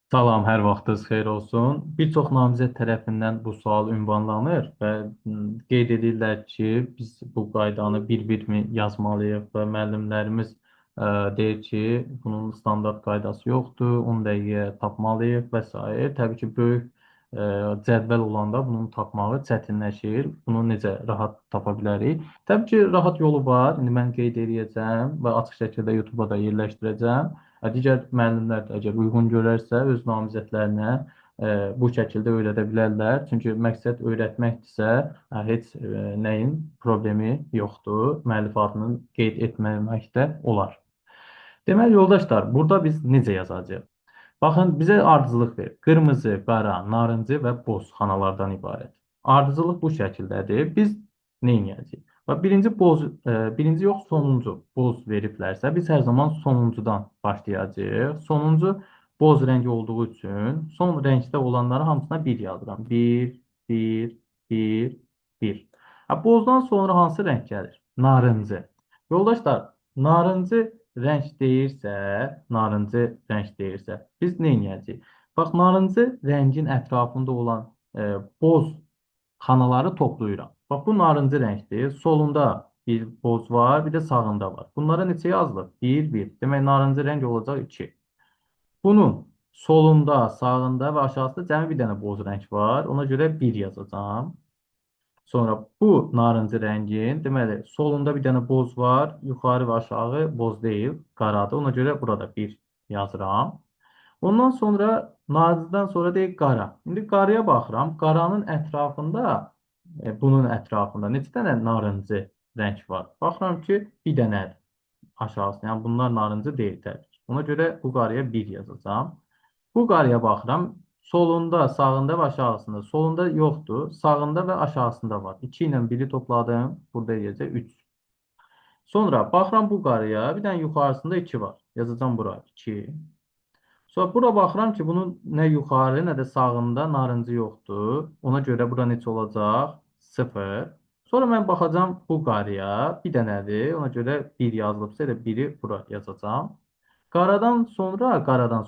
Salam, hər vaxtınız xeyir olsun. Bir çox namizəd tərəfindən bu sual ünvanlanır və qeyd edirlər ki, biz bu qaydanı bir-bir mi yazmalıyıq və müəllimlərimiz deyir ki, bunun standart qaydası yoxdur, 10 dəqiqəyə tapmalıyıq və s. Təbii ki, böyük ə, cədvəl olanda bunun tapmağı çətinləşir. Bunu necə rahat tapa bilərik? Təbii ki, rahat yolu var. İndi mən qeyd edəcəm və açıq şəkildə YouTube-a da yerləşdirəcəm. Digər müəllimlər də əgər uyğun görərsə, öz namizədlərinə bu şəkildə öyrədə bilərlər. Çünki məqsəd öyrətməkdirsə, heç nəyin problemi yoxdur. Müəllif adını qeyd etməmək də olar. Deməli, yoldaşlar, burada biz necə yazacağıq? Baxın, bizə ardıcıllıq verir. Qırmızı, qara, narıncı və boz xanalardan ibarət. Ardıcıllıq bu şəkildədir. Biz nə edəcəyik? Və birinci yox, sonuncu boz veriblərsə, biz hər zaman sonuncudan başlayacağıq. Sonuncu boz rəng olduğu üçün son rəngdə olanları hamısına 1 yazıram. 1, 1, 1, 1. Bozdan sonra hansı rəng gəlir? Narıncı. Yoldaşlar, narıncı narıncı rəng deyirsə, biz nə edəcəyik? Bax, narıncı rəngin ətrafında olan boz xanaları toplayıram. Bax, bu narıncı rəngdir. Solunda bir boz var, bir də sağında var. Bunlara neçə yazılır? 1, 1. Demək, narıncı rəng olacaq 2. Bunun solunda, sağında və aşağısında cəmi bir dənə boz rəng var. Ona görə 1 yazacağam. Sonra bu narıncı rəngin, deməli, solunda bir dənə boz var, yuxarı və aşağı boz deyil, qaradır. Ona görə burada 1 yazıram. Ondan sonra narıncıdan sonra deyil qara. İndi qaraya baxıram. Qaranın ətrafında, bunun ətrafında neçə dənə narıncı rəng var? Baxıram ki, bir dənədir aşağısında. Yəni bunlar narıncı deyil təbii ki. Ona görə bu qaraya 1 yazacağam. Bu qarıya baxıram. Solunda, sağında və aşağısında. Solunda yoxdur. Sağında və aşağısında var. 2 ilə 1-i topladım. Burada eləyəcək 3. Sonra baxıram bu qarıya. Bir dənə yuxarısında 2 var. Yazacağım bura 2. Sonra bura baxıram ki, bunun nə yuxarı, nə də sağında narıncı yoxdur. Ona görə bura neçə olacaq? 0. Sonra mən baxacağım bu qarıya. Bir dənədir. Ona görə 1 yazılıbsa, elə 1-i bura yazacağım. Qaradan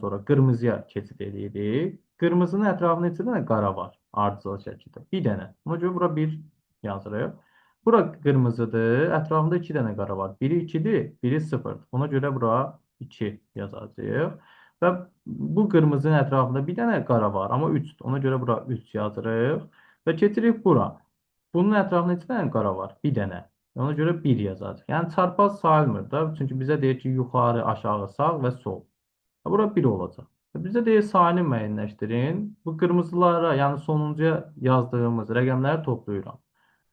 sonra qırmızıya keçid edirik. Qırmızının ətrafında neçə dənə qara var? Ardıcıl şəkildə. Bir dənə. Ona görə bura 1 yazırıq. Bura qırmızıdır. Ətrafında 2 dənə qara var. Biri 2-dir, biri 0-dır. Ona görə bura 2 yazacağıq. Və bu qırmızının ətrafında bir dənə qara var, amma 3-dür. Ona görə bura 3 yazırıq. Və keçirik bura. Bunun ətrafında neçə dənə qara var? Bir dənə. Ona görə 1 yazacağıq. Yəni çarpaz sayılmır da. Çünki bizə deyir ki, yuxarı, aşağı, sağ və sol. Bura 1 olacaq. Bizə deyir sayını müəyyənləşdirin. Bu qırmızılara, yəni sonuncuya yazdığımız rəqəmləri toplayıram.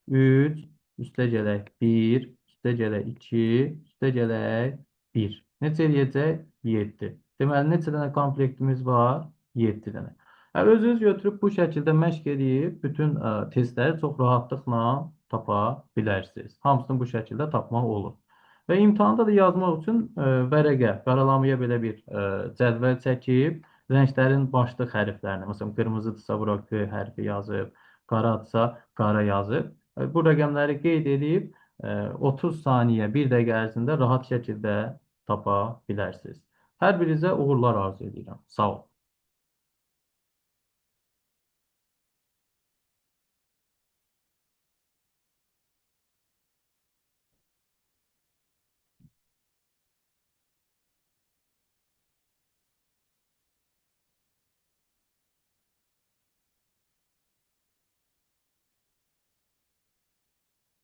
3, üstə gələk 1, üstə gələk 2, üstə gələk 1. Necə eləyəcək? 7. Deməli, neçə dənə komplektimiz var? 7 dənə. Özünüz götürüb bu şəkildə məşq edib bütün testləri çox rahatlıqla tapa bilərsiniz. Hamısını bu şəkildə tapmaq olur. Və imtahanda da yazmaq üçün vərəqə, qaralamaya belə bir cədvəl çəkib, rənglərin başlıq hərflərini, məsələn, qırmızıdırsa bura Q hərfi yazıb, qaradırsa qara yazıb, bu rəqəmləri qeyd edib 30 saniyə, 1 dəqiqə ərzində rahat şəkildə tapa bilərsiniz. Hər birinizə uğurlar arzu edirəm. Sağ olun.